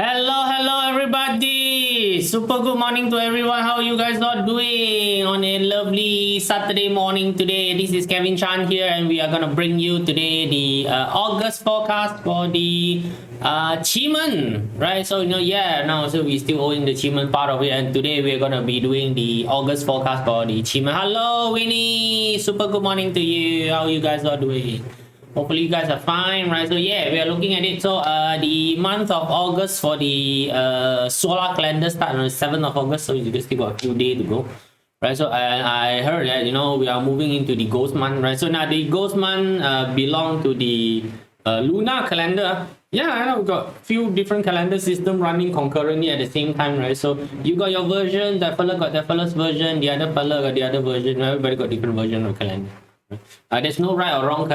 Hello, everybody. Super good morning to everyone. How are you guys not doing on a lovely Saturday morning today? This is Kevin Chan here, and we are gonna bring you today the August forecast for the QiMen, right? So so we still owing the QiMen part of it, and today we're gonna be doing the August forecast for the QiMen. Hello, Winnie. Super good morning to you. How are you guys not doing? Hopefully you guys are fine, right? So yeah, we are looking at it. So the month of August for the solar calendar start on the 7th of August. So you still got a few days to go, right? So I heard that we are moving into the ghost month, right? So now the ghost month belong to the lunar calendar. Yeah, I know we've got few different calendar system running concurrently at the same time, right? So you got your version, that fella got that fella's version, the other fella got the other version, everybody got different version of calendar. There's no right or wrong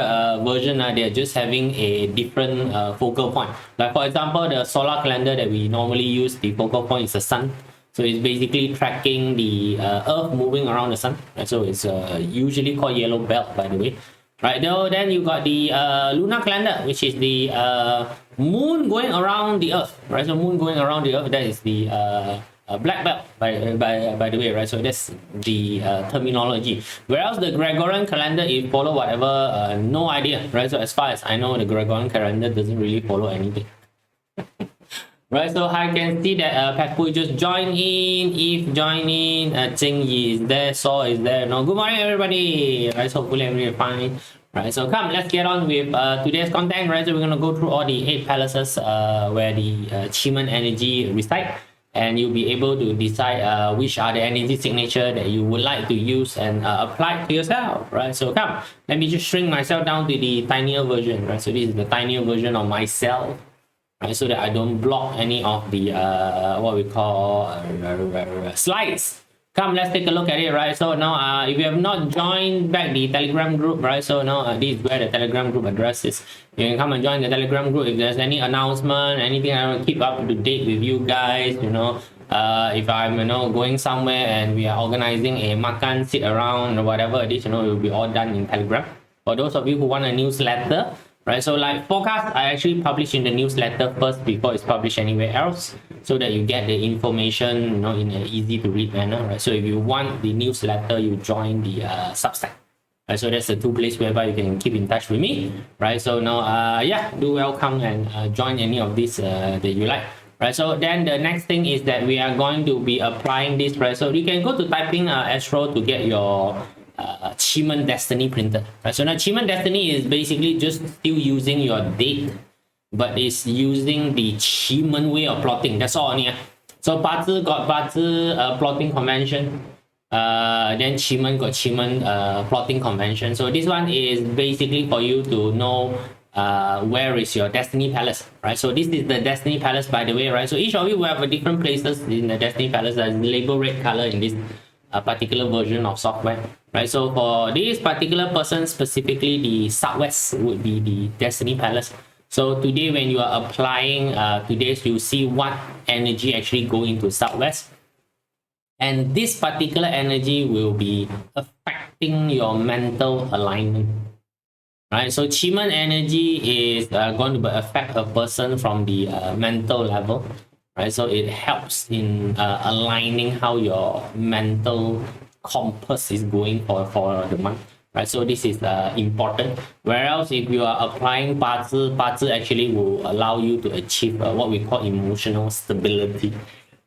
version. They're just having a different focal point. Like for example, the solar calendar that we normally use, the focal point is the sun. So it's basically tracking the Earth moving around the sun. Right? So it's usually called yellow belt, by the way. Right. Then you got the lunar calendar, which is the moon going around the Earth. Right. So moon going around the Earth. That is the black belt, by the way, right? So that's the terminology. Whereas the Gregorian calendar, it follow whatever, no idea, right? So as far as I know, the Gregorian calendar doesn't really follow anything. Right, so I can see that Patpui just joined in, Eve joined in, Jing Yi is there, Saw is there. No, good morning everybody. Right, so hopefully everybody fine. Right, so come, let's get on with today's content. Right, so we're gonna go through all the 8 palaces where the QiMen energy reside, and you'll be able to decide which are the energy signature that you would like to use and apply to yourself, right? So come, let me just shrink myself down to the tinier version, right? So this is the tinier version of myself, right? So that I don't block any of the what we call slides. Come, let's take a look at it, right? So now if you have not joined back the Telegram group, right? So now this is where the Telegram group address is. You can come and join the Telegram group if there's any announcement, anything. I want to keep up to date with you guys, if I'm going somewhere and we are organizing a makan sit around or whatever it is, it will be all done in Telegram. For those of you who want a newsletter, right? So like forecast, I actually publish in the newsletter first before it's published anywhere else, so that you get the information in an easy to read manner, right? So if you want the newsletter, you join the Substack. Right, so that's the 2 places whereby you can keep in touch with me, right? So now do welcome and join any of these that you like, right? So then the next thing is that we are going to be applying this, right? So you can go to typing Astro to get your QiMen Destiny printed, right? So now QiMen Destiny is basically just still using your date, but it's using the QiMen way of plotting. That's all. So Bazi got Bazi plotting convention. Then QiMen got QiMen plotting convention. So this one is basically for you to know where is your Destiny Palace, right? So this is the Destiny Palace, by the way, right? So each of you will have a different places in the Destiny Palace as label red color in this particular version of software, right? So for this particular person specifically, the southwest would be the Destiny Palace. So today when you are applying today's, you see what energy actually go into southwest, and this particular energy will be affecting your mental alignment, right? So QiMen energy is going to affect a person from the mental level, right? So it helps in aligning how your mental compass is going for the month, right? So this is important. Whereas if you are applying Bazi actually will allow you to achieve what we call emotional stability,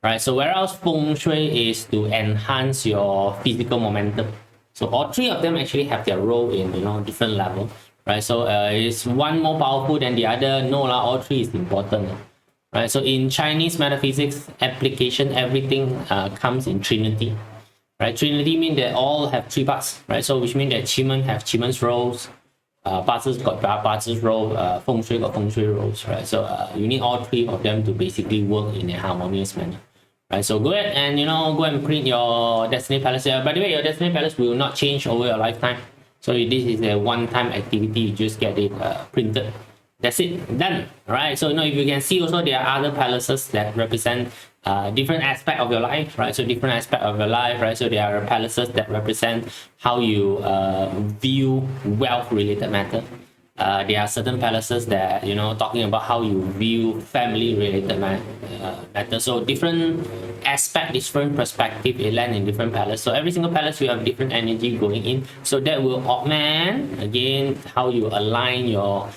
right? So whereas Feng Shui is to enhance your physical momentum. So all 3 of them actually have their role in different level, right? So is one more powerful than the other? No, all 3 is important. Right, so in Chinese metaphysics application, everything comes in Trinity. Right, Trinity means that all have 3 parts. Right, so which means that QiMen have QiMen's roles, Bazi's got Bazi's role, Feng Shui got Feng Shui roles. Right, so you need all 3 of them to basically work in a harmonious manner. Right, so go ahead and go and print your Destiny Palace. By the way, your Destiny Palace will not change over your lifetime. So this is a one-time activity. You just get it printed. That's it, done. Right, so if you can see also there are other palaces that represent different aspect of your life, right? So different aspect of your life, right? So there are palaces that represent how you view wealth related matter. there are certain palaces that, you know, talking about how you view family related matters. So different aspect, different perspective, it land in different palace. So every single palace you have different energy going in. So that will augment again how you align your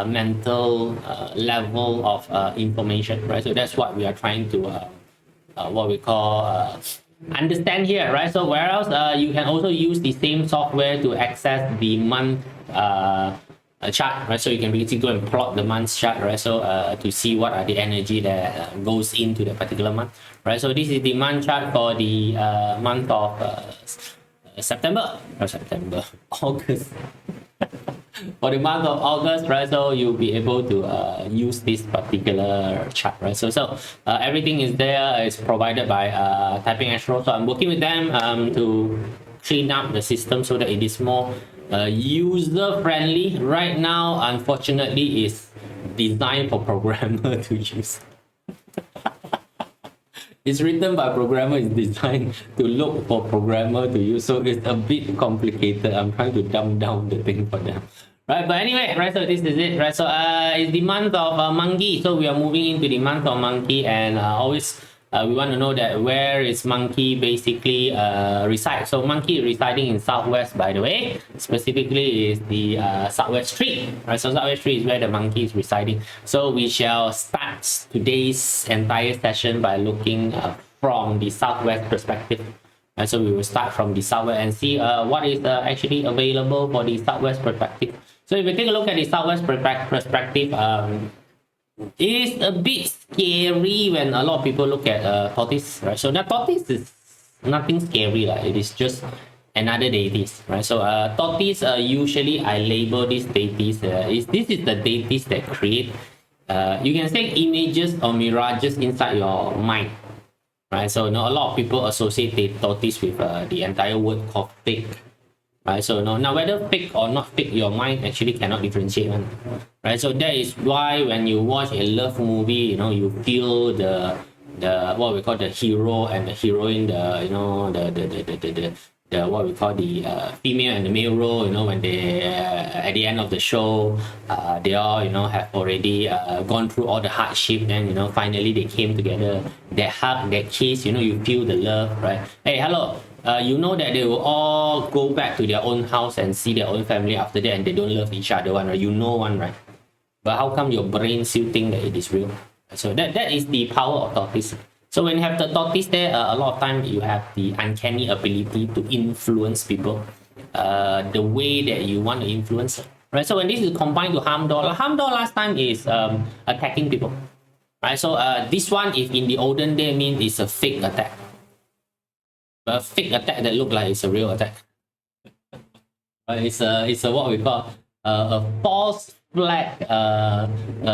mental level of information, right? So that's what we are trying to what we call understand here, right? So whereas you can also use the same software to access the month chart, right? So you can basically go and plot the month's chart, right? So to see what are the energy that goes into the particular month, right? So this is the month chart for the month of September, August. For the month of August, right? So you'll be able to use this particular chart, right? So everything is there. It's provided by Typing Astro. So I'm working with them to clean up the system so that it is more user friendly. Right now, unfortunately, is designed for programmer to use. It's written by programmer, it's designed to look for programmer to use, so it's a bit complicated. I'm trying to dumb down the thing for them, right? But anyway, right, so this is it, right? So it's the month of monkey, so we are moving into the month of monkey, and always we want to know that where is monkey basically reside. So monkey residing in southwest, by the way, specifically is the southwest street, right? So southwest street is where the monkey is residing. So we shall start today's entire session by looking from the southwest perspective. And so we will start from the southwest and see what is actually available for the southwest perspective. So if we take a look at the southwest perspective, it is a bit scary when a lot of people look at tortoise, right? So now tortoise is nothing scary, like it is just another deities, right? So tortoise, usually I label these deities, this is the deities that create, you can say images or mirages inside your mind, right? So now a lot of people associate the tortoise with the entire word called fake. Right, so now whether fake or not fake, your mind actually cannot differentiate one, right? So that is why when you watch a love movie, you know, you feel the what we call the hero and the heroine, the, you know, the what we call the female and the male role, you know, when they at the end of the show, they all, you know, have already gone through all the hardship, and, you know, finally they came together, that hug, that kiss, you know, you feel the love, right? Hey, hello. You know that they will all go back to their own house and see their own family after that, and they don't love each other, one, right? You know one, right? But how come your brain still think that it is real? So that is the power of tortoise. So when you have the tortoise there, a lot of time you have the uncanny ability to influence people the way that you want to influence, right? So when this is combined to harm door last time is attacking people, right? So this one, if in the olden day, means it's a fake attack. A fake attack that look like it's a real attack. It's a what we call a false flag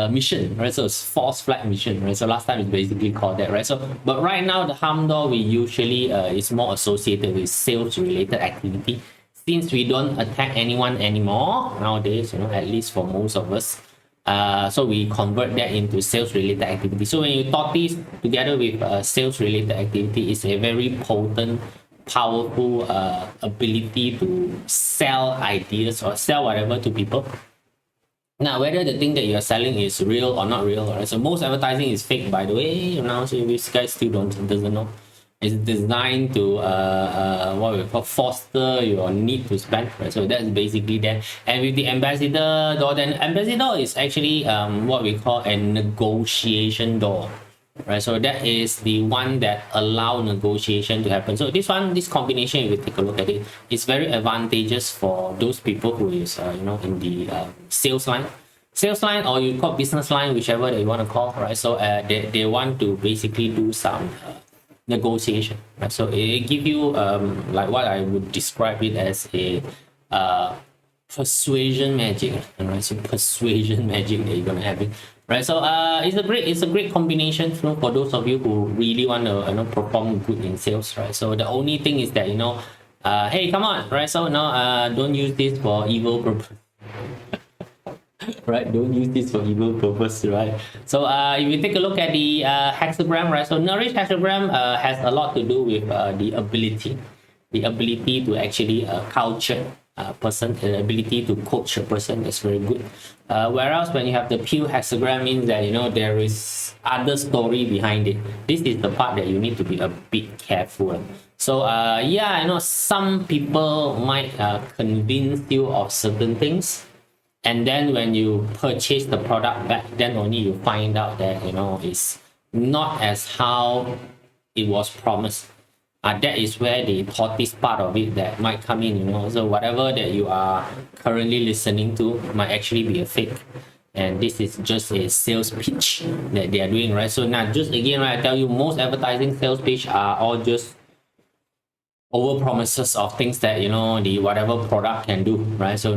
mission, right? So it's false flag mission, right? So last time it's basically called that, right? So but right now the harm door, we usually is more associated with sales related activity, since we don't attack anyone anymore nowadays, you know, at least for most of us. So we convert that into sales related activity. So when you tortoise together with sales related activity, it's a very potent, powerful ability to sell ideas or sell whatever to people. Now, whether the thing that you're selling is real or not real, right? So most advertising is fake, by the way. Now, so this guy still doesn't know. It's designed to what we call foster your need to spend, right? So that's basically that. And with the ambassador door, then ambassador is actually what we call a negotiation door, right? So that is the one that allow negotiation to happen. So this combination, if we take a look at it, is very advantageous for those people who is you know, in the sales line, or you call business line, whichever that you want to call, right? So they want to basically do some negotiation, right? So it give you like what I would describe it as a persuasion magic, right? So persuasion magic that you're gonna have it, right? So it's a great combination, you know, for those of you who really want to, you know, perform good in sales, right? So the only thing is that, you know, hey, come on, right? So now don't use this for evil purpose. Right, don't use this for evil purpose, right? So if you take a look at the hexagram, right? So nourish hexagram has a lot to do with the ability to actually culture, person, the ability to coach a person is very good. Whereas when you have the pure hexagram, means that there is other story behind it. This is the part that you need to be a bit careful. So yeah, I know some people might convince you of certain things, and then when you purchase the product back, then only you find out that it's not as how it was promised. That is where the tortoise part of it that might come in. So whatever that you are currently listening to might actually be a fake, and this is just a sales pitch that they are doing, right? So now, just again, right, I tell you, most advertising sales pitch are all just over promises of things that the whatever product can do, right? So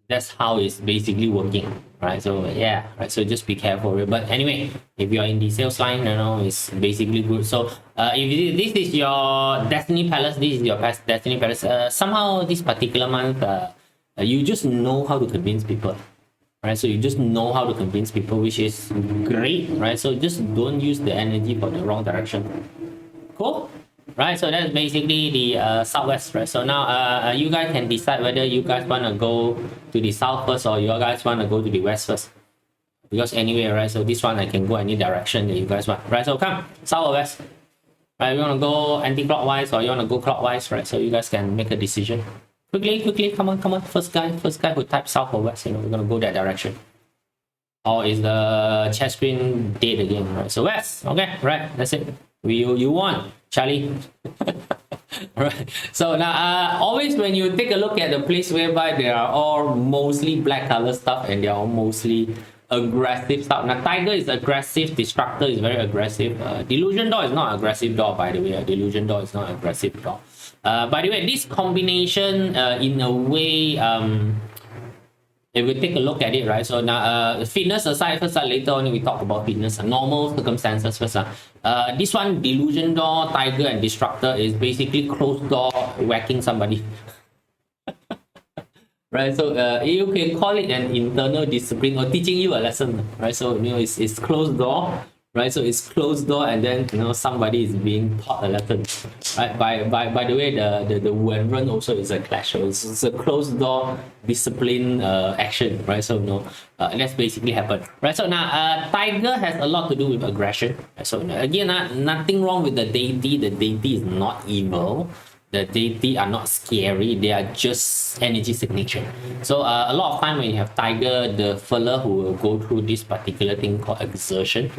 that's how it's basically working, right? So yeah, right, so just be careful. But anyway, if you're in the sales line, it's basically good. So if this is your Destiny Palace, this is your Destiny Palace, somehow this particular month, you just know how to convince people, right? So you just know how to convince people, which is great, right? So just don't use the energy for the wrong direction. Cool. Right, so that's basically the southwest, right? So now you guys can decide whether you guys want to go to the south first, or you guys want to go to the west first, because anyway, right, so this one I can go any direction that you guys want, right? So come, south or west, right? You want to go anti-clockwise or you want to go clockwise, right? So you guys can make a decision quickly. Come on, first guy who types south or west, we're gonna go that direction. Or is the chat screen dead again, right? So west, okay, right, that's it. You won, Charlie. Right. So now always when you take a look at the place whereby they are all mostly black color stuff and they are all mostly aggressive stuff. Now Tiger is aggressive, Destructor is very aggressive, Delusion Door is not aggressive door, by the way. Delusion Door is not aggressive door. By the way, this combination in a way, if we take a look at it, right? So now, fitness aside, first later on we talk about fitness, normal circumstances first. This one, Delusion Door, Tiger, and Destructor is basically closed door whacking somebody. Right? So you can call it an internal discipline or teaching you a lesson, right? So it's closed door, right? So it's closed door, and then somebody is being taught a lesson, right? By the way, the Wen Ren also is a clash. So it's a closed door discipline action, right? So that's basically happened, right? So now Tiger has a lot to do with aggression. So again, nothing wrong with the deity. The deity is not evil. The deity are not scary, they are just energy signature. So a lot of time when you have Tiger, the fella who will go through this particular thing called exertion,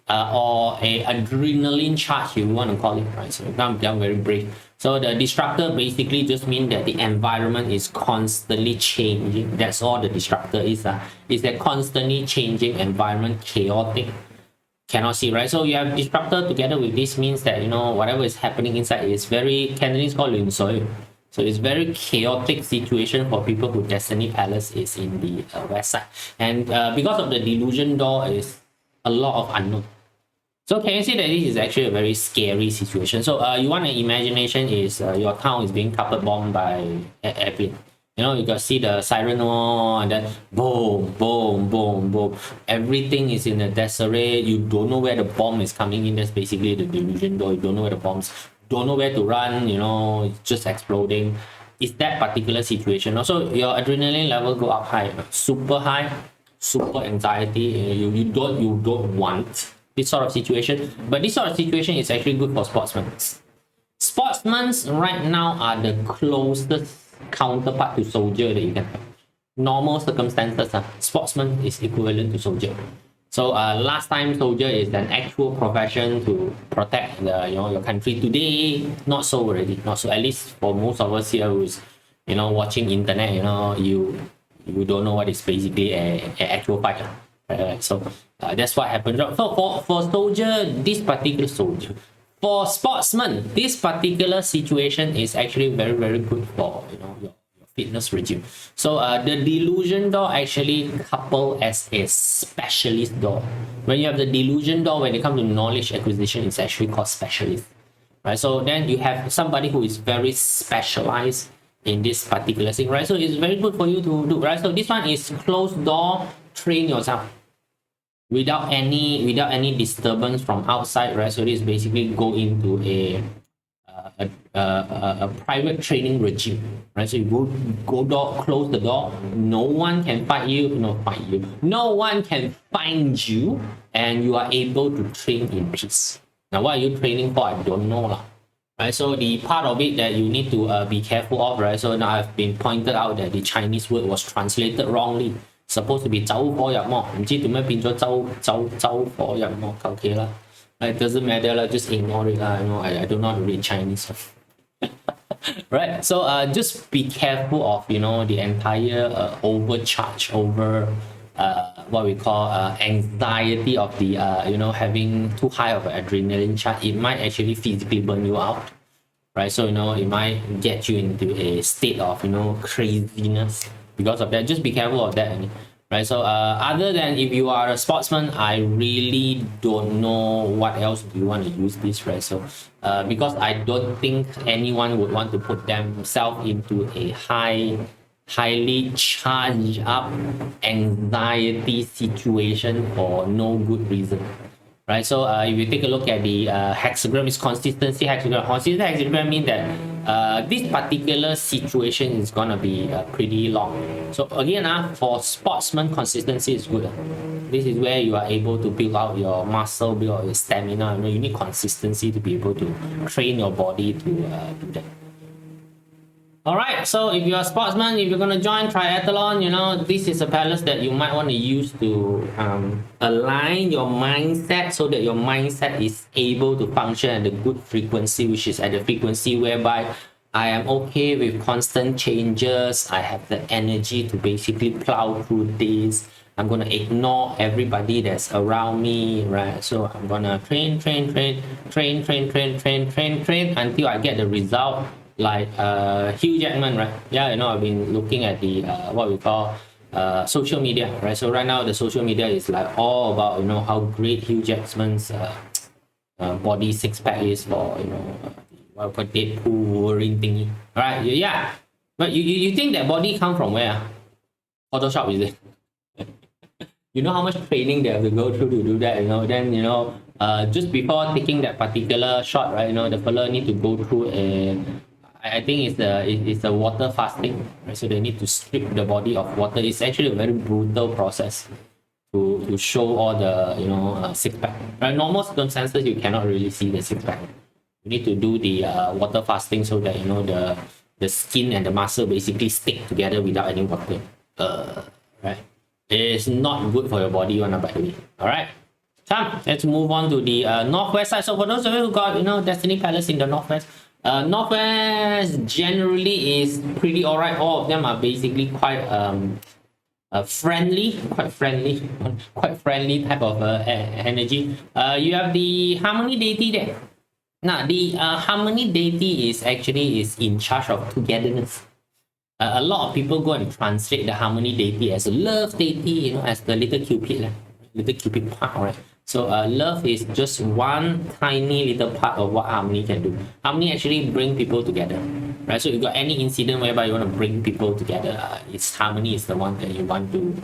or a adrenaline charge, you want to call it, right? So I'm very brave. So the Destructor basically just means that the environment is constantly changing. That's all the Destructor is. It's a constantly changing environment, chaotic. Cannot see, right? So you have Destructor together with this means that whatever is happening inside is very, Cantonese called Lun Soi. So it's very chaotic situation for people who Destiny Palace is in the west side, and because of the Delusion Door is a lot of unknown. So can you see that this is actually a very scary situation? So you want an imagination is your town is being carpet bombed by an airplane. You got see the siren and then boom, boom, boom, boom. Everything is in a disarray. You don't know where the bomb is coming in. That's basically the Delusion Door. You don't know where the bombs, don't know where to run, it's just exploding. It's that particular situation. Also, your adrenaline level go up high, super anxiety. You don't want this sort of situation. But this sort of situation is actually good for sportsmen. Sportsmen right now are the closest counterpart to soldier that you can have. Normal circumstances, sportsman is equivalent to soldier. So last time soldier is an actual profession to protect your country. Today, not so already. Not so, at least for most of us here who's watching internet, you don't know what is basically a actual fight. So that's what happened. So for soldier, this particular soldier, for sportsmen, this particular situation is actually very, very good for your fitness regime. So the Delusion Door actually coupled as a specialist door. When you have the Delusion Door, when it comes to knowledge acquisition, it's actually called specialist, right? So then you have somebody who is very specialized in this particular thing, right? So it's very good for you to do, right? So this one is closed door, train yourself without any disturbance from outside, right? So this basically go into a a private training regime, right? So you go door, close the door. No one can fight you. No one can find you, and you are able to train in peace. Now, what are you training for? I don't know lah. Right, so the part of it that you need to be careful of, right? So now I've been pointed out that the Chinese word was translated wrongly. Supposed to be 走火入魔，唔知點樣變咗走火入魔，OK 啦。It doesn't matter lah, just ignore it lah. I do not read Chinese. Right, so just be careful of the entire overcharge over what we call anxiety of the having too high of an adrenaline charge. It might actually physically burn you out, right? So it might get you into a state of craziness because of that. Just be careful of that, right? So other than if you are a sportsman, I really don't know what else do you want to use this, right? So because I don't think anyone would want to put themselves into a highly charged up anxiety situation for no good reason, right? So if you take a look at the hexagram, is consistency hexagram. Consistency hexagram means that this particular situation is gonna be pretty long. So again, for sportsman, consistency is good. This is where you are able to build out your muscle, build out your stamina. You need consistency to be able to train your body to do that. All right, so if you're a sportsman, if you're going to join triathlon, this is a palace that you might want to use to align your mindset so that your mindset is able to function at a good frequency, which is at the frequency whereby I am okay with constant changes. I have the energy to basically plow through this. I'm going to ignore everybody that's around me, right? So I'm going to train until I get the result. Like Hugh Jackman, right? Yeah, I've been looking at the what we call social media, right? So right now the social media is like all about how great Hugh Jackman's body six-pack is for what we call Deadpool Wolverine thingy, right? Yeah, but you think that body come from where? Photoshop, is it? You know how much training they have to go through to do that, then just before taking that particular shot, right? The fella need to go through I think it's a water fasting, right? So they need to strip the body of water. It's actually a very brutal process to show all the six pack. Right? Normal circumstances you cannot really see the six pack. You need to do the water fasting so that the skin and the muscle basically stick together without any water. Right? It's not good for your body, by the way. All right. Come, let's move on to the northwest side. So for those of you who got Destiny Palace in the northwest. Northwest generally is pretty alright. All of them are basically quite friendly type of energy. You have the harmony deity there. Now the harmony deity is in charge of togetherness. A lot of people go and translate the harmony deity as a love deity, as the little Cupid part, right? So love is just one tiny little part of what harmony can do. Harmony actually bring people together, right? So if you got any incident whereby you want to bring people together, it's harmony is the one that you want to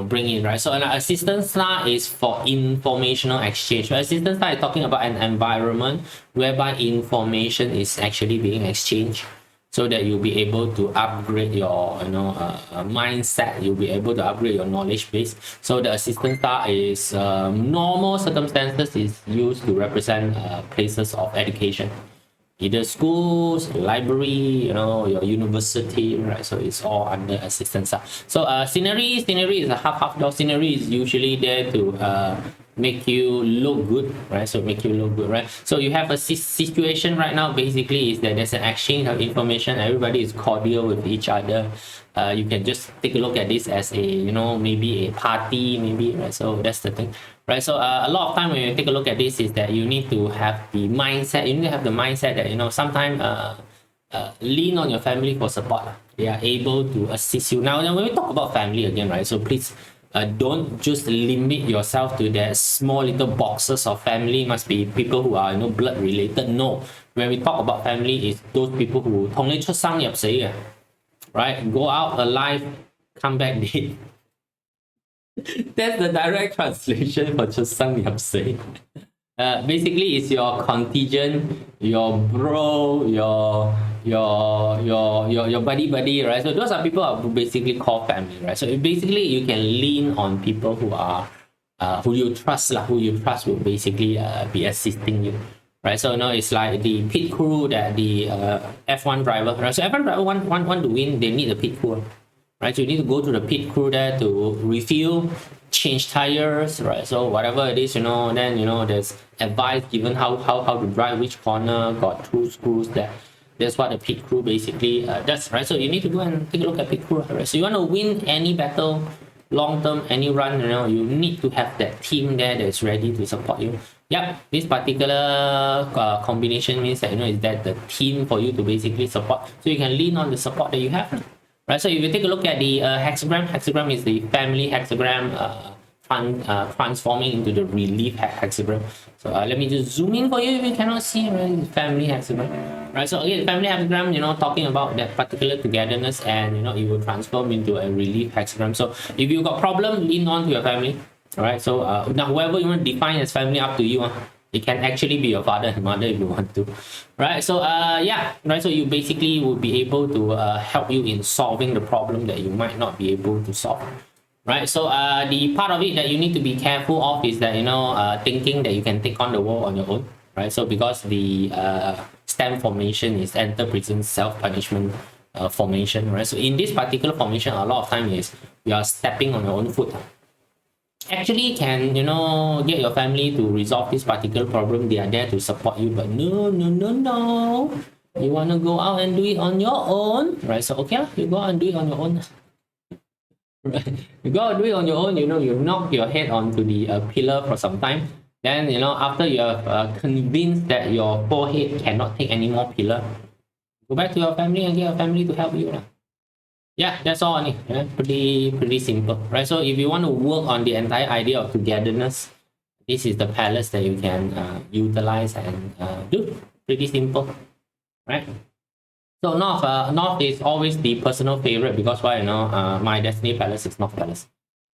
bring in, right? So an assistant star is for informational exchange. So assistant star is talking about an environment whereby information is actually being exchanged, so that you'll be able to upgrade your mindset. You'll be able to upgrade your knowledge base. So the assistant star is normal circumstances is used to represent places of education, either schools, library, your university, right? So it's all under assistant star. So scenery is a half dog. Scenery is usually there to make you look good, right? So make you look good, right? So you have a situation right now basically is that there's an exchange of information. Everybody is cordial with each other. You can just take a look at this as a maybe a party, maybe, right? So that's the thing, right? So a lot of time when you take a look at this is that you need to have the mindset. You need to have the mindset that sometimes lean on your family for support. They are able to assist you. Now when we talk about family again, right? So please don't just limit yourself to that small little boxes of family. Must be people who are blood related. No, when we talk about family, it's those people who 同你出生入死嘅, right? Go out alive, come back dead. That's the direct translation for 出生入死. Basically it's your contingent, your bro, your buddy, right? So those are people who basically call family, right? So basically you can lean on people who are who you trust lah, who you trust will basically be assisting you, right? So it's like the pit crew that the F1 driver, right? So F1 driver want to win, they need a pit crew, right? So you need to go to the pit crew there to refuel, change tires, right? So whatever it is, then there's advice given how to drive which corner, got two screws there. That's what the pit crew basically does, right? So you need to go and take a look at pit crew, right? So you want to win any battle, long term, any run, you need to have that team there that's ready to support you. Yep, this particular combination means that is that the team for you to basically support, so you can lean on the support that you have. Right, so if you take a look at the hexagram is the family hexagram transforming into the relief hexagram. So let me just zoom in for you if you cannot see, right? Family hexagram. Right, so again, family hexagram, talking about that particular togetherness, and it will transform into a relief hexagram. So if you got problem, lean on to your family. All right, so now whoever you want to define as family, up to you. It can actually be your father and mother if you want to, right? So yeah, right. So you basically would be able to help you in solving the problem that you might not be able to solve, right? So the part of it that you need to be careful of is that thinking that you can take on the world on your own, right? So because the stem formation is enter prison self-punishment formation, right? So in this particular formation, a lot of time is you are stepping on your own foot. Actually can get your family to resolve this particular problem. They are there to support you, but no, you want to go out and do it on your own, right? So okay, you go out and do it on your own. Right, you go out and do it on your own. You knock your head onto the pillar for some time, then after you have convinced that your forehead cannot take any more pillar, go back to your family and get your family to help you. Yeah, that's all. Yeah, pretty simple, right? So if you want to work on the entire idea of togetherness, this is the palace that you can utilize and do. Pretty simple, right? So north is always the personal favorite, because why? My destiny palace is North Palace,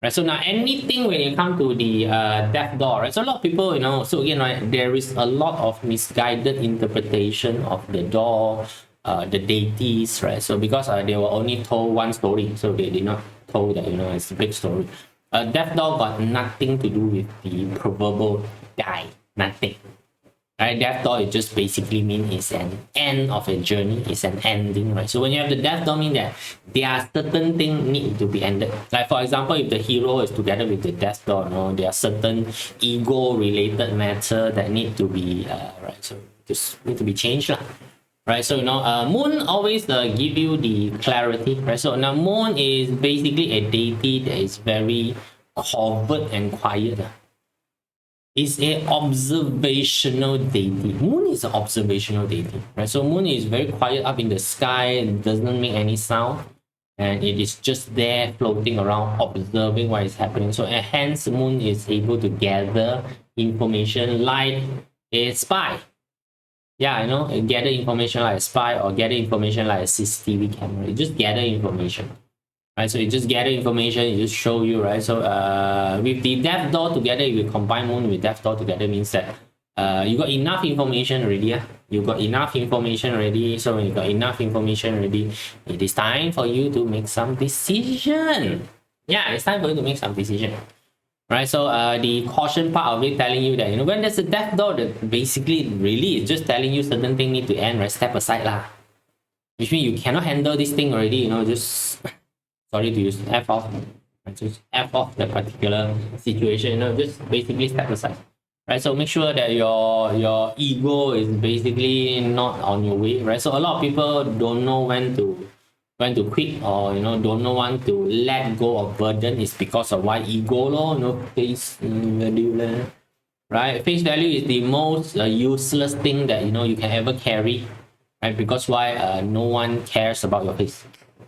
right? So now anything when you come to the death door, right? So a lot of people, so again, right, there is a lot of misguided interpretation of the door. The deities, right? So because they were only told one story, so they did not told that it's a big story. Death door got nothing to do with the proverbial die, nothing. Right? Death door, it just basically means it's an end of a journey, it's an ending, right? So when you have the death door, mean that there are certain things need to be ended. Like for example, if the hero is together with the death door, there are certain ego related matter that need to be right. So just need to be changed, lah. Right, so moon always give you the clarity, right? So now moon is basically a deity that is very covert and quiet. It's a observational deity. Moon is an observational deity, right? So moon is very quiet up in the sky, it doesn't make any sound, and it is just there floating around observing what is happening. So hence moon is able to gather information like a spy. Yeah, gather information like a spy, or gather information like a CCTV camera. You just gather information, right? So you just gather information, it just show you, right? So with the death door together, if you combine moon with death door together, means that you got enough information already. You got enough information already. So when you got enough information already, it is time for you to make some decision. Yeah, it's time for you to make some decision. Right, so the caution part of it telling you that when there's a death door, that basically really is just telling you certain things need to end, right? Step aside lah. Which means you cannot handle this thing already, just sorry to use F off. Right? Just F off that particular situation, just basically step aside. Right, so make sure that your ego is basically not on your way, right? So a lot of people don't know when to quit, or don't know when to let go of burden. Is because of why ego face value, right? Face value is the most useless thing that you can ever carry, right? Because why? No one cares about your face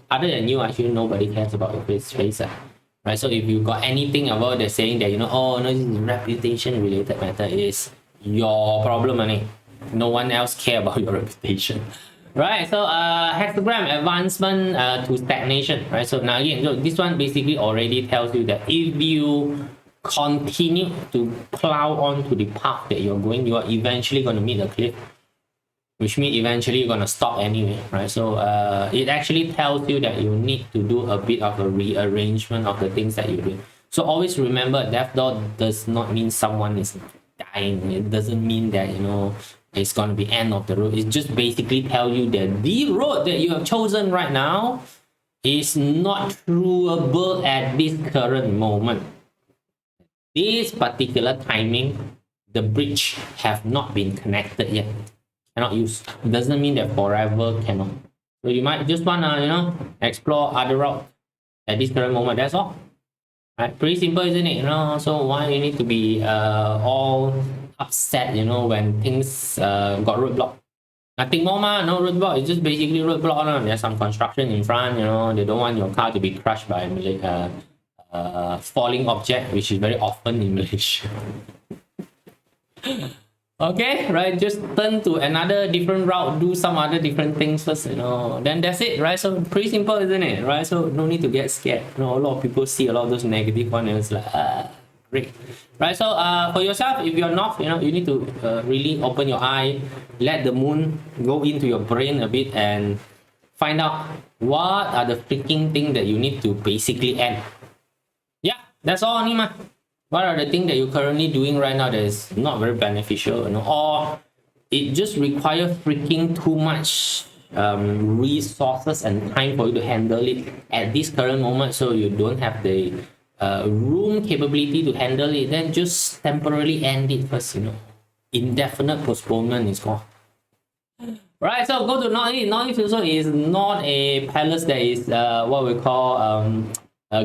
other than you. Actually nobody cares about your face, right? So if you got anything about the saying that oh no, this is reputation related matter, is your problem, no one else care about your reputation. Right, so hexagram advancement to stagnation, right? So now again, so this one basically already tells you that if you continue to plow on to the path that you're going, you are eventually going to meet a cliff, which means eventually you're going to stop anyway, right? So it actually tells you that you need to do a bit of a rearrangement of the things that you do. So always remember, death door does not mean someone is dying. It doesn't mean that, you know, it's going to be end of the road. It just basically tell you that the road that you have chosen right now is not trueable at this current moment. This particular timing, the bridge have not been connected yet. Cannot use. It doesn't mean that forever cannot. So you might just wanna, you know, explore other route at this current moment. That's all. Right? Pretty simple, isn't it? You know. So why you need to be all upset, you know, when things got roadblock? Nothing more, ma. No roadblock. It's just basically roadblock. There's some construction in front. You know, they don't want your car to be crushed by falling object, which is very often in Malaysia. Okay, right, just turn to another different route, do some other different things first, you know, then that's it, right? So pretty simple, isn't it, right? So no need to get scared. You know, a lot of people see a lot of those negative ones and it's like, great, right? So for yourself, if you're north, you know, you need to really open your eye, let the moon go into your brain a bit and find out what are the freaking things that you need to basically end. Yeah, that's all, Nima. What are the things that you're currently doing right now that is not very beneficial, you know, or it just requires freaking too much resources and time for you to handle it at this current moment, so you don't have the room capability to handle it, then just temporarily end it first, you know. Indefinite postponement is called. Right, so go to Northeast. Northeast also is not a palace that is what we call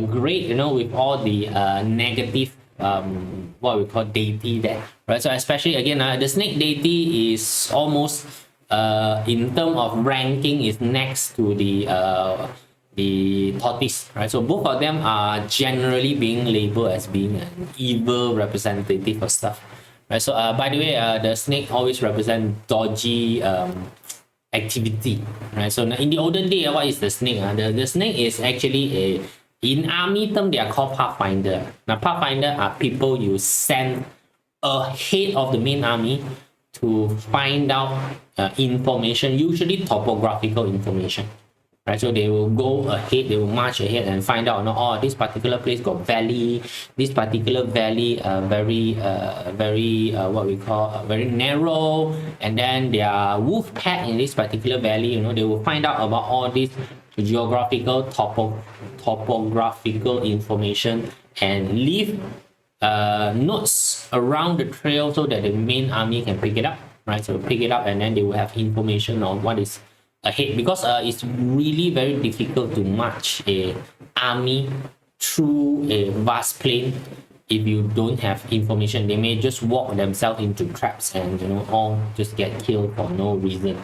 great, you know, with all the negative what we call deity there, right? So especially again, the snake deity is almost in terms of ranking is next to the tortoise, right? So both of them are generally being labeled as being an evil representative of stuff, right? So by the way, the snake always represent dodgy activity, right? So in the olden day, what is the snake? The snake is actually a, in army term, they are called pathfinder. Now, pathfinder are people you send ahead of the main army to find out information, usually topographical information. Right, so they will go ahead, they will march ahead and find out, you know, oh, this particular place got valley, this particular valley very what we call very narrow, and then there are wolf pack in this particular valley. You know, they will find out about all this geographical topographical information and leave notes around the trail so that the main army can pick it up, right? So pick it up and then they will have information on what is ahead, because it's really very difficult to march a army through a vast plain if you don't have information. They may just walk themselves into traps and, you know, all just get killed for no reason.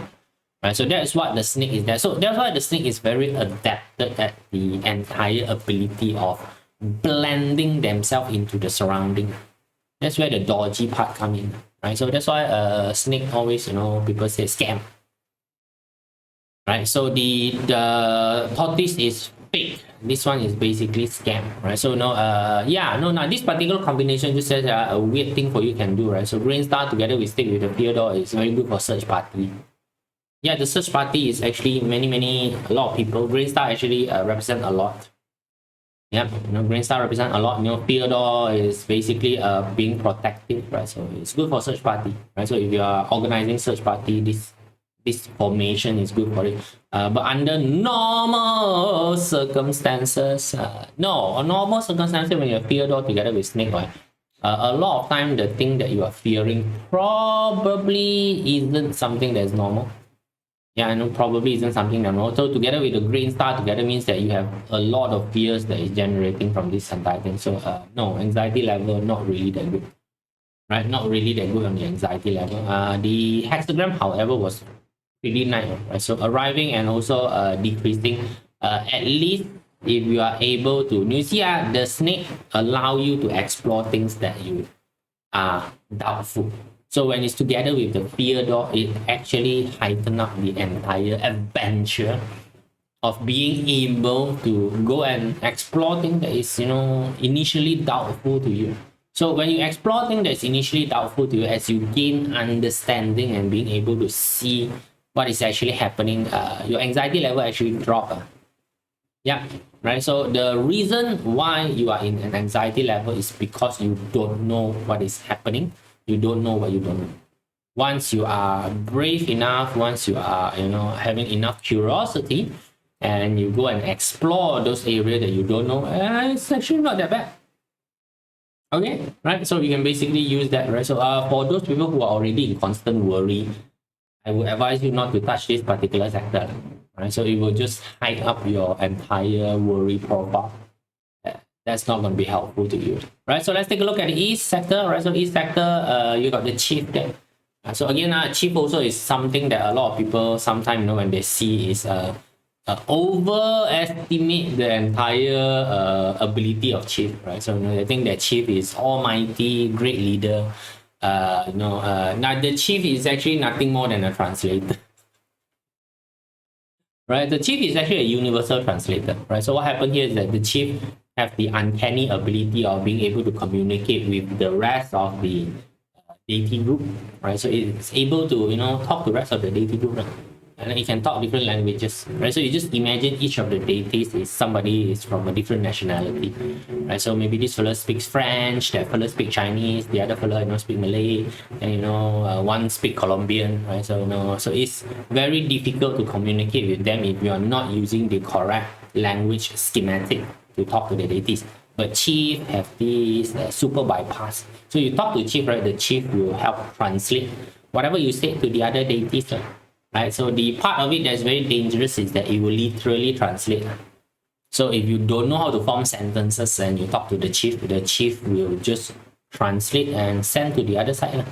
Right, so that's what the snake is there. So that's why the snake is very adapted at the entire ability of blending themselves into the surrounding. That's where the dodgy part come in, right? So that's why snake always, you know, people say scam. Right, so the tortoise is fake. This one is basically scam, right? So no, now this particular combination just says a weird thing for you can do, right? So green star together with stick with the Theodore is very good for search party. Yeah, the search party is actually a lot of people. Green star actually represent a lot. Yeah, you know, green star represent a lot. You know, Theodore is basically being protective, right? So it's good for search party, right? So if you are organizing search party, this formation is good for it. But under normal circumstances, normal circumstances when you have Theodore together with snake, right? A lot of time the thing that you are fearing probably isn't something that is normal. Yeah, I know, probably isn't something that normal. So together with the green star together means that you have a lot of fears that is generating from this entire thing. So no, anxiety level not really that good. Right? Not really that good on the anxiety level. The hexagram, however, was pretty nice, right? So arriving and also decreasing, at least if you are able to, you see the snake allow you to explore things that you are doubtful. So when it's together with the Theodore, it actually heighten up the entire adventure of being able to go and explore things that is, initially doubtful to you. So when you explore things that's initially doubtful to you, as you gain understanding and being able to see what is actually happening, your anxiety level actually drop. Yeah, right. So the reason why you are in an anxiety level is because you don't know what is happening. You don't know what you don't know. Once you are brave enough, once you are, having enough curiosity, and you go and explore those areas that you don't know, it's actually not that bad. Okay, right? So you can basically use that, right? So for those people who are already in constant worry, I would advise you not to touch this particular sector, right? So it will just hide up your entire worry profile. That's not going to be helpful to you, right? So let's take a look at the east sector, right? So east sector, you got the chief there. So again, chief also is something that a lot of people sometimes, when they see is overestimate the entire ability of chief, right? So they think that chief is almighty, great leader. Now the chief is actually nothing more than a translator. Right, the chief is actually a universal translator, right? So what happened here is that the chief have the uncanny ability of being able to communicate with the rest of the deity group, right? So it's able to, talk to the rest of the deity group, right? And then it can talk different languages, right? So you just imagine each of the deities is somebody is from a different nationality, right? So maybe this fellow speaks French, that fellow speaks Chinese, the other fellow, speak Malay, and one speak Colombian, right? So so it's very difficult to communicate with them if you are not using the correct language schematic to talk to the deities. But chief have this super bypass. So you talk to chief, right? The chief will help translate whatever you say to the other deities, right? So the part of it that's very dangerous is that it will literally translate. So if you don't know how to form sentences and you talk to the chief will just translate and send to the other side.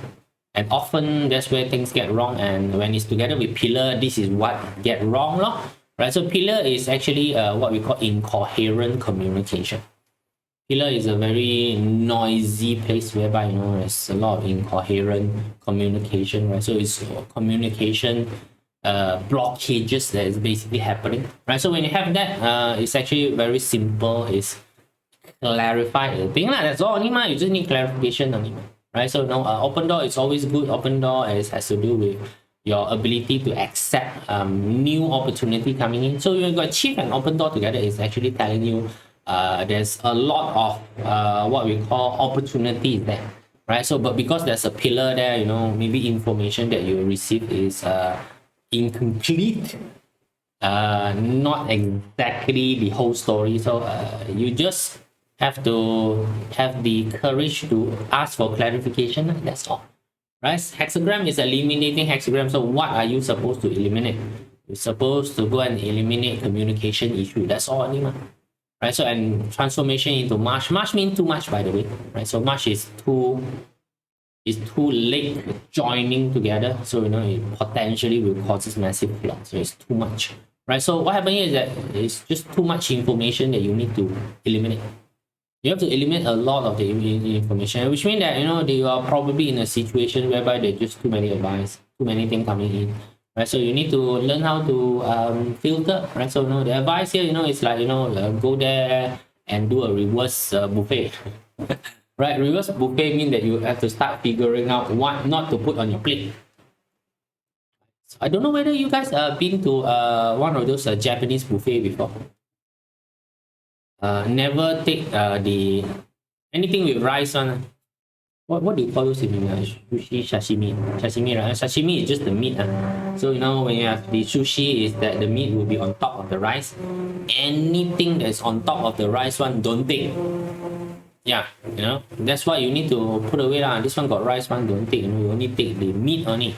And often that's where things get wrong. And when it's together with pillar, this is what get wrong, right? So pillar is actually what we call incoherent communication. Pillar is a very noisy place whereby there's a lot of incoherent communication, right? So it's communication blockages that is basically happening, right? So when you have that, it's actually very simple. It's clarify the thing, that's all only, you just need clarification only, right? So open door is always good. Open door has to do with your ability to accept new opportunity coming in. So you've got chief and open door together is actually telling you there's a lot of what we call opportunities there, right? So but because there's a pillar there, maybe information that you receive is incomplete, not exactly the whole story. So you just have to have the courage to ask for clarification. That's all, right? Hexagram is eliminating hexagram. So what are you supposed to eliminate? You're supposed to go and eliminate communication issue. That's all, right? So and transformation into March. March means too much, by the way, right? So March is two leg joining together, so it potentially will cause massive clot. So it's too much, right? So what happens here is that it's just too much information that you need to eliminate. You have to eliminate a lot of the information, which means that you are probably in a situation whereby there's just too many advice, too many things coming in, right? So you need to learn how to filter, right? So the advice here, it's like go there and do a reverse buffet. Right, reverse buffet means that you have to start figuring out what not to put on your plate. So I don't know whether you guys have been to one of those Japanese buffet before. Never take the anything with rice on. What do you call those in sushi, sashimi, right? Sashimi is just the meat. So when you have the sushi, is that the meat will be on top of the rice. Anything that's on top of the rice don't take. Yeah, that's why you need to put away lah. This one got rice, one don't take. You only take the meat only.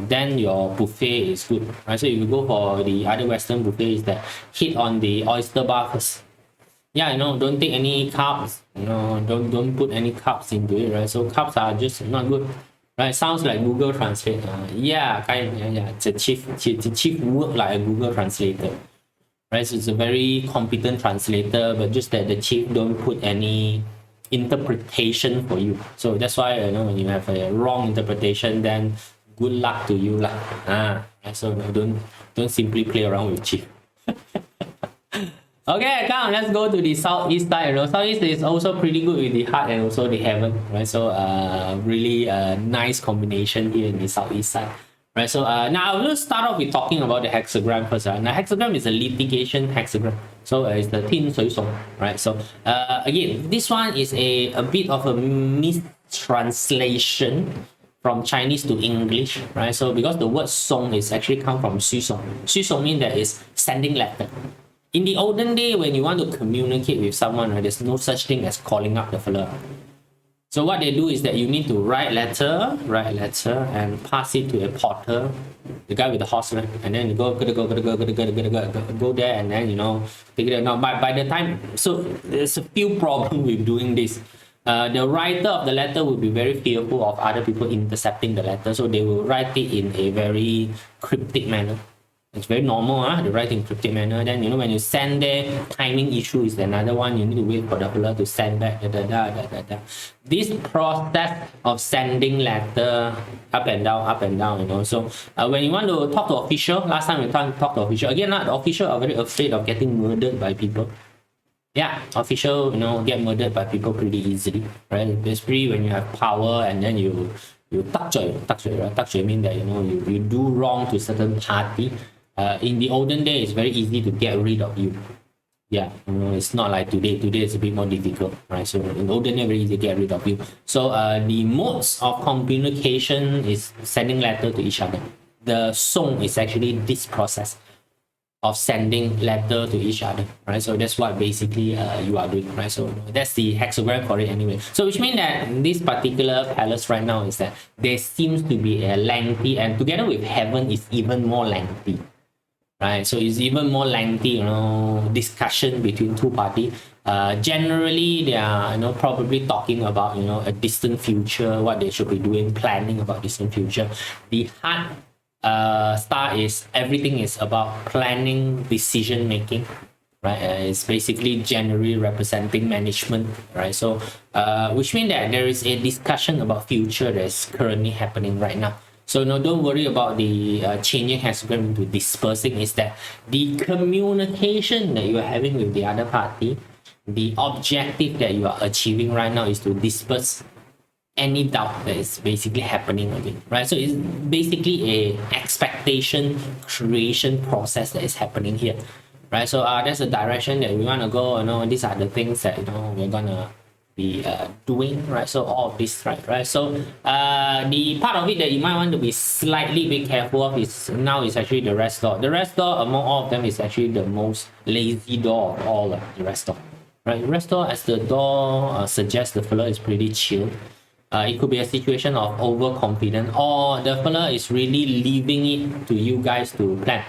Then your buffet is good, right? So if you go for the other Western buffet, is that hit on the oyster bar first. Yeah, don't take any carbs. Don't put any carbs into it, right? So carbs are just not good, right? Sounds like Google Translate. Yeah. It's a chief work like a Google Translator, right? So it's a very competent translator, but just that the chief don't put any interpretation for you. So that's why when you have a wrong interpretation, then good luck to you lah. So don't simply play around with chief. Okay, come, let's go to the southeast side. You know, southeast is also pretty good with the heart and also the heaven, right? So, really nice combination here in the southeast side, right? So, now I will start off with talking about the hexagram first. Now, hexagram is a litigation hexagram. So, it's the tin sui song, right? So, again, this one is a bit of a mistranslation from Chinese to English, right? So, because the word song is actually come from sui song. Sui song means that is sending letter. In the olden day, when you want to communicate with someone, right, there's no such thing as calling up the fella. So what they do is that you need to write letter, and pass it to a porter, the guy with the horse, right? And then you go there, and then take it. Now by the time, so there's a few problems with doing this. The writer of the letter will be very fearful of other people intercepting the letter, so they will write it in a very cryptic manner. It's very normal, the write in cryptic manner. Then when you send there, timing issue is another one. You need to wait for the fella to send back. This process of sending letter up and down, So when you want to talk to official, last time we talked to official. Again, the official are very afraid of getting murdered by people. Yeah, official, get murdered by people pretty easily, right? Especially when you have power and then you tak zui, right? Tak zui means that you do wrong to certain party. In the olden days, it's very easy to get rid of you. Yeah, it's not like today. Today it's a bit more difficult, right? So in the olden days, very easy to get rid of you. So the modes of communication is sending letter to each other. The song is actually this process of sending letter to each other, right? So that's what basically you are doing, right? So that's the hexagram for it anyway. So which means that this particular palace right now is that there seems to be a lengthy, and together with heaven is even more lengthy. Right, so it's even more lengthy, discussion between two parties. Generally, they are, probably talking about, a distant future, what they should be doing, planning about distant future. The heart star is everything is about planning, decision making, right? It's basically generally representing management, right? So, which means that there is a discussion about future that's currently happening right now. So don't worry about the changing hexagram into dispersing. Is that the communication that you are having with the other party, the objective that you are achieving right now is to disperse any doubt that is basically happening again, right? So it's basically a expectation creation process that is happening here, right? So that's the direction that we want to go. These are the things that we're gonna be doing, right? So all of this, right? So the part of it that you might want to be slightly bit careful of is actually the rest door. The rest door among all of them is actually the most lazy door of all the rest door, right? The rest door, as the door suggests, the fella is pretty chill. It could be a situation of overconfidence, or the fella is really leaving it to you guys to plan.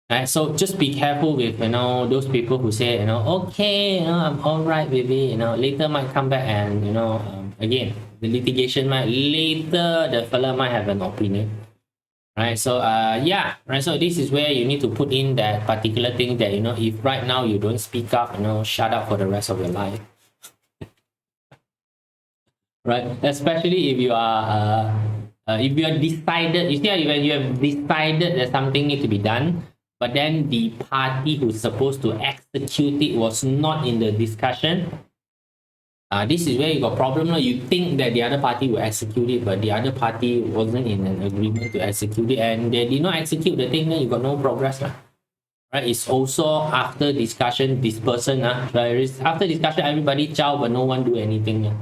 Right, so just be careful with those people who say okay, I'm all right with it. Later might come back and again the litigation might later the fella might have an opinion. Right, so yeah, right. So this is where you need to put in that particular thing that if right now you don't speak up, shut up for the rest of your life. Right, especially if you are decided. You see, when you have decided that something needs to be done, but then the party who's supposed to execute it was not in the discussion. This is where you got problem. You think that the other party will execute it, but the other party wasn't in an agreement to execute it, and they did not execute the thing. Then you got no progress, right? It's also after discussion, this person, right? After discussion, everybody chow, but no one do anything.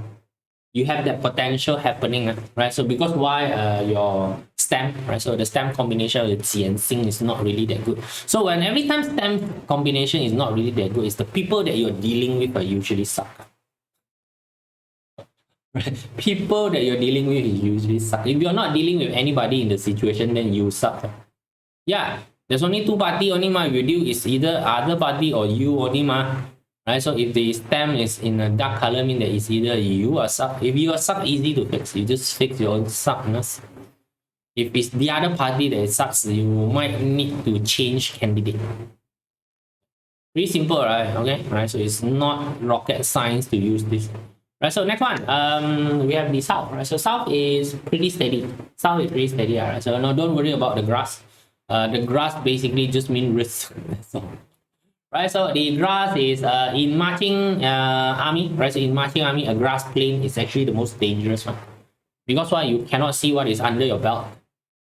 You have that potential happening, right? So because why your stamp, right? So the stamp combination with Qi and Xing is not really that good. So when every time stamp combination is not really that good, it's the people that you're dealing with are usually suck. Right? People that you're dealing with usually suck. If you're not dealing with anybody in the situation, then you suck. Yeah, there's only two party only ma. If you deal is either other party or you only ma. Right, so if the stamp is in a dark color, mean that it's either you or suck. If you are suck, easy to fix. You just fix your own suckness. If it's the other party that sucks, you might need to change candidate. Pretty simple, right? Okay, right. So it's not rocket science to use this. Right. So next one, we have the south. Right. So south is pretty steady. South is pretty steady. Right. So no, don't worry about the grass. The grass basically just means risk. That's all. Right, so the grass is in marching army, right? So in marching army, a grass plain is actually the most dangerous one because why? You cannot see what is under your belt.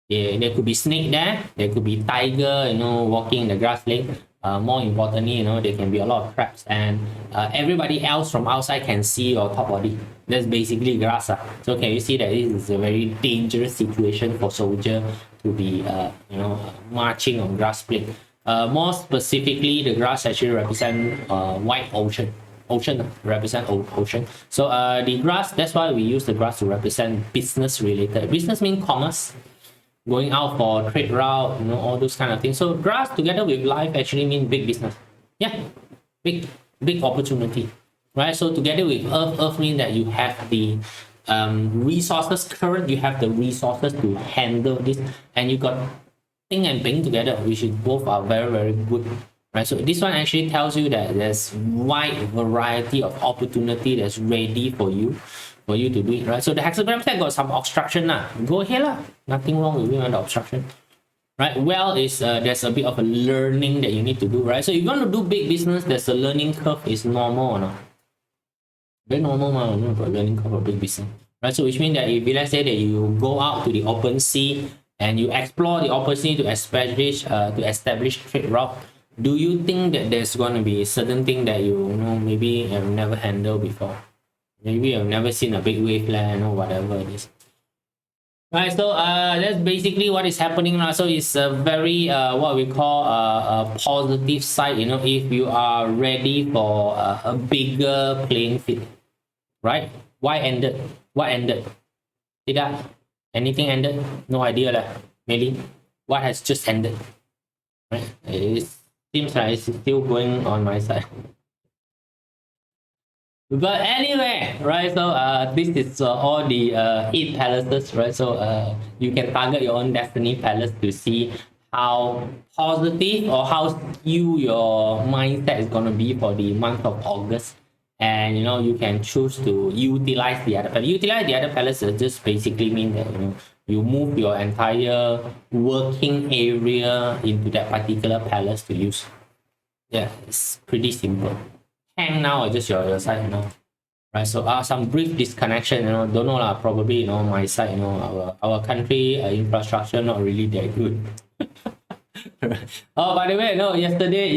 Yeah, there could be snake there could be tiger, walking in the grass lane. More importantly, there can be a lot of traps, and everybody else from outside can see your top body. That's basically grass. So can you see that this is a very dangerous situation for soldier to be, marching on grass plain. More specifically, the grass actually represent white ocean. Ocean represent ocean. So the grass, that's why we use the grass to represent business related. Business means commerce, going out for trade route, all those kind of things. So grass together with life actually mean big business. Yeah, big opportunity, right? So together with earth means that you have the resources current, you have the resources to handle this, and you got Ting and Ping together, which is both are very, very good. Right? So this one actually tells you that there's wide variety of opportunity that's ready for you to do it, right? So the hexagram set got some obstruction. Go ahead. Nothing wrong with the obstruction. Right? Well, is there's a bit of a learning that you need to do, right? So if you want to do big business, there's a learning curve is normal or not? Very normal, learning curve of big business. Right? So which means that if let's say that you go out to the open sea and you explore the opportunity to establish trade route, do you think that there's going to be a certain thing that maybe have never handled before? Maybe you've never seen a big wave land or whatever it is. Right, so that's basically what is happening now. So it's a very what we call a positive side. If you are ready for a bigger playing field, right? What ended? Tidak. Anything ended? No idea lah. Maybe what has just ended? Right? It seems like it's still going on my side. But anyway, right? So this is all the 8 palaces, right? So you can target your own destiny palace to see how positive or how skewed your mindset is gonna be for the month of August. And you can choose to utilize the other palace. Utilize the other palaces just basically mean that you move your entire working area into that particular palace to use. Yeah, it's pretty simple. Hang now or just your side now, right? So some brief disconnection. Don't know lah. Probably my side. Our country infrastructure not really that good. Oh, by the way, yesterday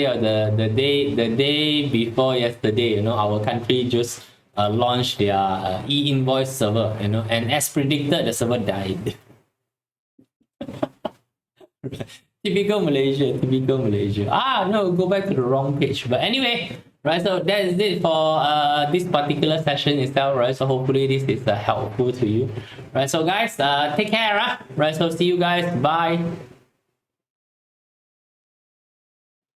or the day before yesterday, our country just launched their e-invoice server, and as predicted, the server died. Typical Malaysia. No, go back to the wrong page. But anyway, right, so that is it for this particular session itself, right? So hopefully this is helpful to you, right? So guys, take care, right? So see you guys. Bye.